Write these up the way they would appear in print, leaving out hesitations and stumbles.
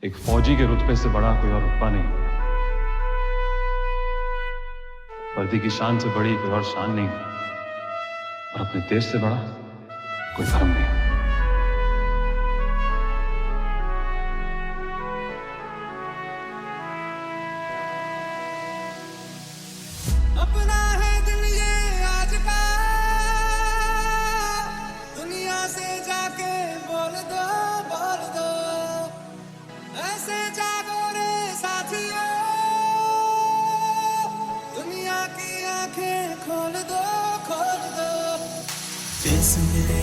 एक फौजी के रुतबे से बड़ा कोई और रुतबा नहीं, वर्दी की शान से बड़ी कोई और शान नहीं, और अपने देश से बड़ा कोई धर्म नहीं। अपना है दिल ये आज का, दुनिया से जाके बोल दो ऐसे जागो रे साथियों, दुनिया की आंखें खोल दो देश मेरे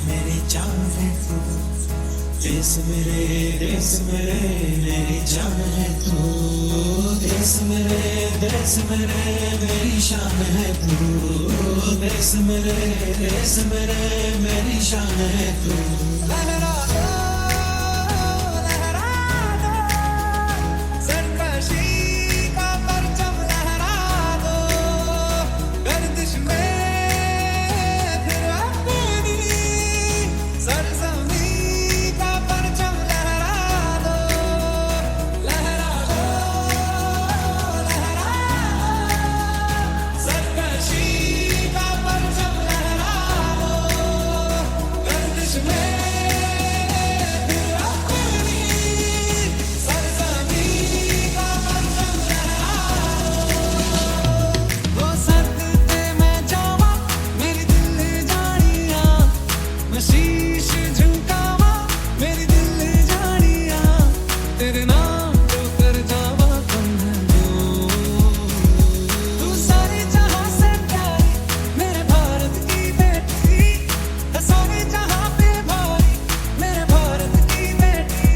मेरी जान है तू, देश मेरे मेरी जान है तू, देश मेरे मेरी शान है तू, देश मेरे मेरी शान है तू। लहरा दो सरकशी का परचम, लहरा दो गर्दिश में फिर अपनी सरजमी का परचम, लहरा दो सरकशी का परचम, लहरा दो गर्दिश में फिर अपनी सरजमी का परचम, वो सद पे मैं जावा मेरी दिल जानिया, मैं शीश झुकावा मेरी दिल जानिया, तेरे नाम जो कर जावा तुम तू सारे जहां से प्यारी मेरे भारत की बेटी, सारे जहां पे भारी मेरे भारत की बेटी,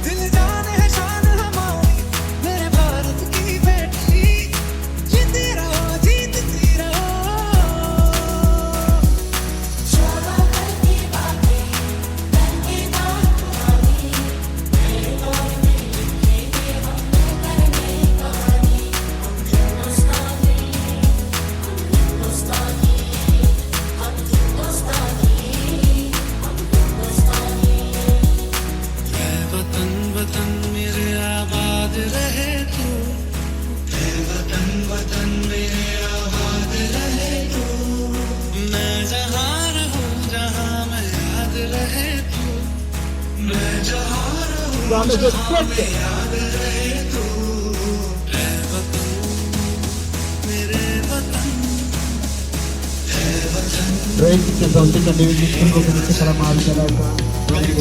दिल जान है शान हमारी मेरे भारत की बेटी, जीती रहो शोभा करती बातें करके बात तुम्हारी, मेरे तौर में लिखेंगे हमने करने कहानी, हम हिंदुस्तानी वतन वतन मेरे आबाद रहे तू, वतन मेरे आबाद रहे तू, मैं जहाँ रहूं जहाँ मैं याद रहे तू, मैं जहाँ रहूं जहाँ मैं याद रहे तू, है वतन मेरे वतन, है वतन। ड्रॉइंगचे संस्थेच्या नियोजित पूर्व कला महाविद्यालयाचा या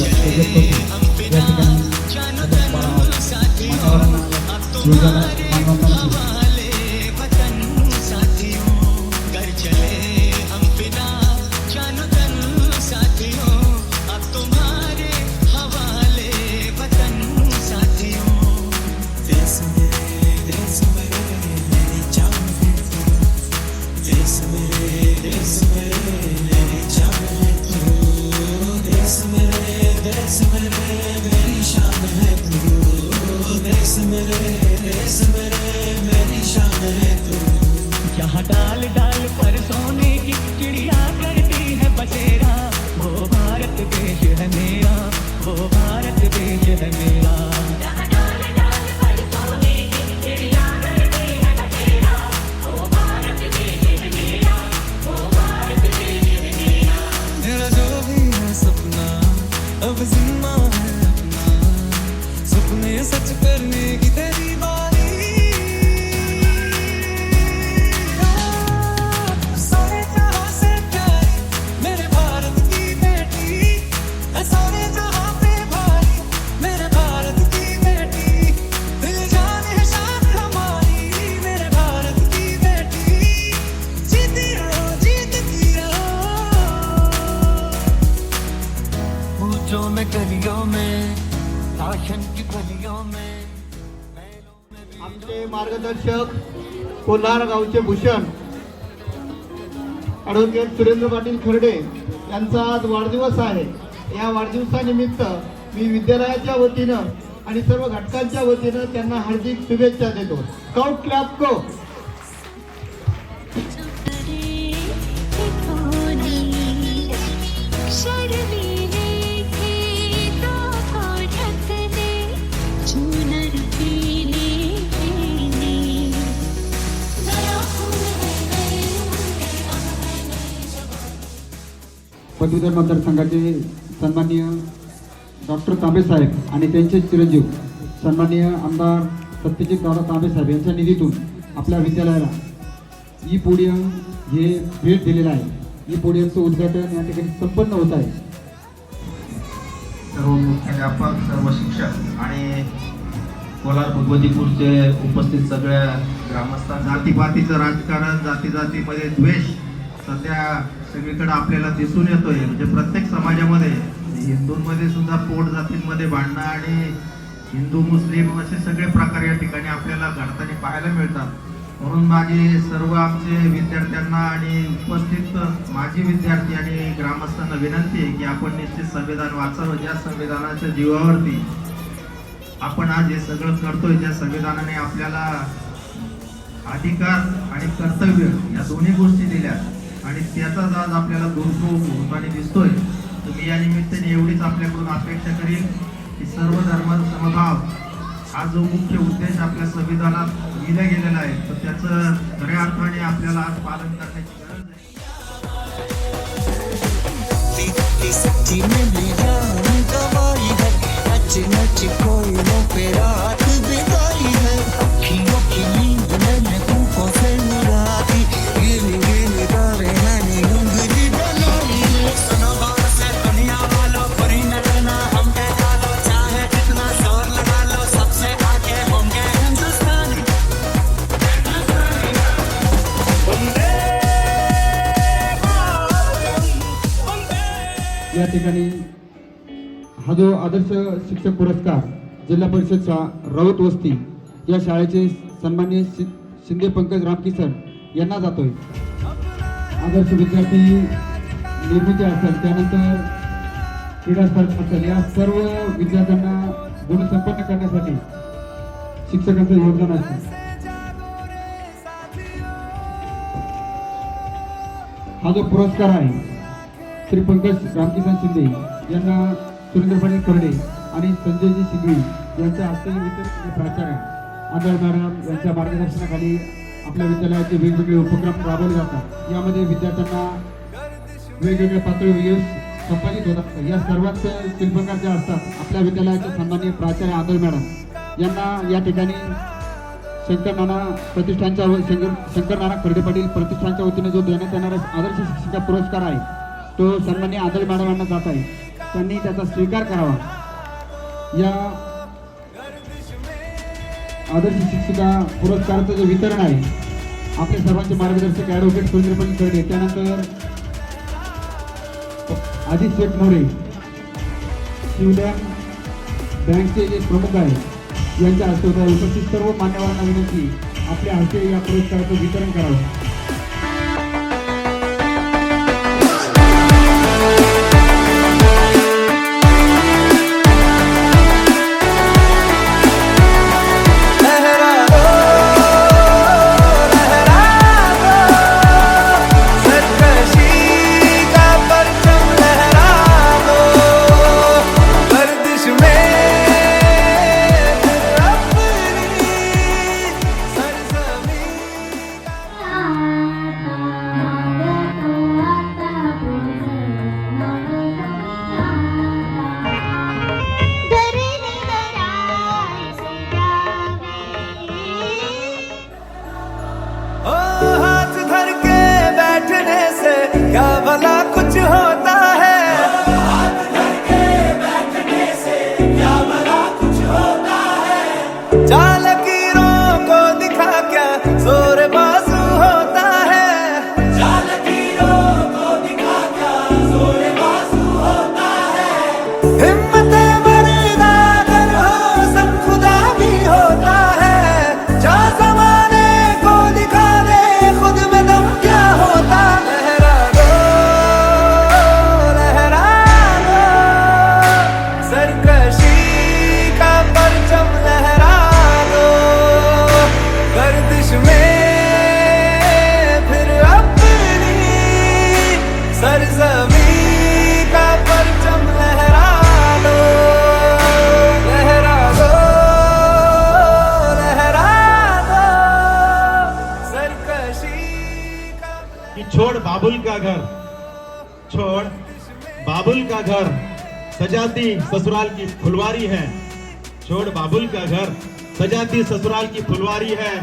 यहाँ डाल डाल पर सोने की चिड़िया करती है बसेरा, वो भारत देश है मेरा, वो भारत देश है मेरा। डाल डाल पर सोने की चिड़िया करती है बसेरा, वो भारत देश है मेरा, वो भारत देश है मेरा। मेरा जो भी है सपना अब जिम्मा है अपना, सपने सच करने की तेरी बारी, सारे जहां से प्यारी मेरे भारत की बेटी, सारे जहां पे भारी मेरे भारत की बेटी, दिल जान है शान हमारी मेरे भारत की बेटी, जीती रहो ऊंचों में गलियों में शासन की गलियों में आमचे मार्गदर्शक कोल्हार गावचे भूषण ॲडव्होकेट सुरेंद्र पाटील खर्डे यांचा आज वाढदिवस आहे। या वाढदिवसानिमित्त मी विद्यालयाच्या वतीनं आणि सर्व घटकांच्या वतीनं त्यांना हार्दिक शुभेच्छा देतो। काउंट क्लॅप को शर्मीले थे तो पदवीधर मतदारसंघाचे सन्माननीय डॉक्टर तांबे साहेब आणि त्यांचे चिरंजीव सन्माननीय आमदार सत्यजित दादा तांबे साहेब यांच्या निधीतून आपल्या विद्यालयाला ई पोडियम हे भेट दिलेलं आहे. ई पोडियमचं उद्घाटन या ठिकाणी संपन्न होत आहे. सर्व मुख्याध्यापक, सर्व शिक्षक आणि कोलार भगवतीपूरचे उपस्थित सगळ्या ग्रामस्थांना, जातीपातीचं राजकारण, जातीमध्ये द्वेष सध्या सगळीकडे आपल्याला दिसून येतोय. म्हणजे प्रत्येक समाजामध्ये, हिंदूंमध्ये सुद्धा पोट जातींमध्ये भांडणं आणि हिंदू मुस्लिम असे सगळे प्रकार या ठिकाणी आपल्याला घडताना पाहायला मिळतात. म्हणून माझे सर्व आमचे विद्यार्थ्यांना आणि उपस्थित माजी विद्यार्थी आणि ग्रामस्थांना विनंती आहे की आपण निश्चित संविधान वाचावं. ज्या संविधानाच्या जीवावरती आपण आज हे सगळं करतोय, ज्या संविधानाने आपल्याला अधिकार आणि कर्तव्य या दोन्ही गोष्टी दिल्या आणि त्याचाच आज आपल्याला दुरुपयोग होताना दिसतोय. तर मी या निमित्ताने एवढीच आपल्याकडून अपेक्षा करीन की सर्व धर्म समभाव हा जो मुख्य उद्देश आपल्या संविधानात लिहिला गेलेला आहे, तर त्याचं खऱ्या अर्थाने आपल्याला आज पालन करण्याची गरज आहे. सच्ची मेरी जान गवाई है, नच नच कोयलों पे रात बिताई है, अखियों की नींद मैंने तुमको से उड़ाई, गिली गिली तारे मैंने उंगली डलाई है, सुनो गौर से दुनिया वालों, बुरी नजर ना हम पे डालो, चाहे जितना जोर लगा लो, सबसे आगे होंगे हिंदुस्तानी. या ठिकाणी हा जो आदर्श शिक्षक पुरस्कार जिल्हा परिषद शाळा राऊत वस्ती या शाळेचे सन्माननीय शिंदे पंकज रामकिसन यांना जातोय. आदर्श विद्यार्थी निर्मिती असेल, त्यानंतर क्रीडा स्पर्धा असेल, या सर्व विद्यार्थ्यांना गुण संपन्न करण्यासाठी शिक्षकांचं योगदान असते. हा जो पुरस्कार आहे श्री पंकज रामकिसन शिंदे यांना सुरेंद्र पाटील खर्डे आणि संजयजी शिंगवी यांच्या हस्ते वितरण प्राचार्य आदर मॅडम यांच्या मार्गदर्शनाखाली आपल्या विद्यालयाचे वेगवेगळे उपक्रम राबवले जातात. यामध्ये विद्यार्थ्यांना वेगवेगळ्या पातळीवर यश संपादित होतात. या सर्वात शिल्पकार ज्या असतात आपल्या विद्यालयाचे सन्माननीय प्राचार्य आदर मॅडम यांना या ठिकाणी शंकर नाना खर्डे पाटील प्रतिष्ठानच्या वतीने जो देण्यात येणारा आदर्श शिक्षिका पुरस्कार आहे तो सन्माननीय आदर मॅडम यांना जात आहे. त्यांनी त्याचा स्वीकार करावा. या आदर्श शिक्षिका पुरस्काराचं जे वितरण आहे आपले सर्वांचे मार्गदर्शक ॲडव्होकेट सुरेंद्र पाटील खर्डे, त्यानंतर अजित शेठ मोरे शिवडॅम बँकचे जे प्रमुख आहे यांच्या हस्ते होत आहे. उपस्थित सर्व मान्यवरांना विनंती आपल्या हस्ते या पुरस्काराचं वितरण करावं. छोड़ बाबुल का घर, छोड़ बाबुल का घर सजाती ससुराल की फुलवारी है। छोड़ बाबुल का घर सजाती ससुराल की फुलवारी है।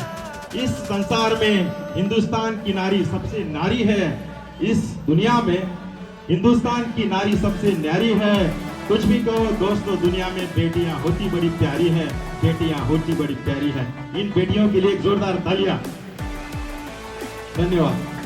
इस संसार में हिंदुस्तान की नारी सबसे नारी है। इस दुनिया में हिंदुस्तान की नारी सबसे न्यारी है। कुछ भी कहो दोस्तों, दुनिया में बेटियां होती बड़ी प्यारी है, बेटियां होती बड़ी प्यारी है। इन बेटियों के लिए एक जोरदार तालियां। धन्यवाद।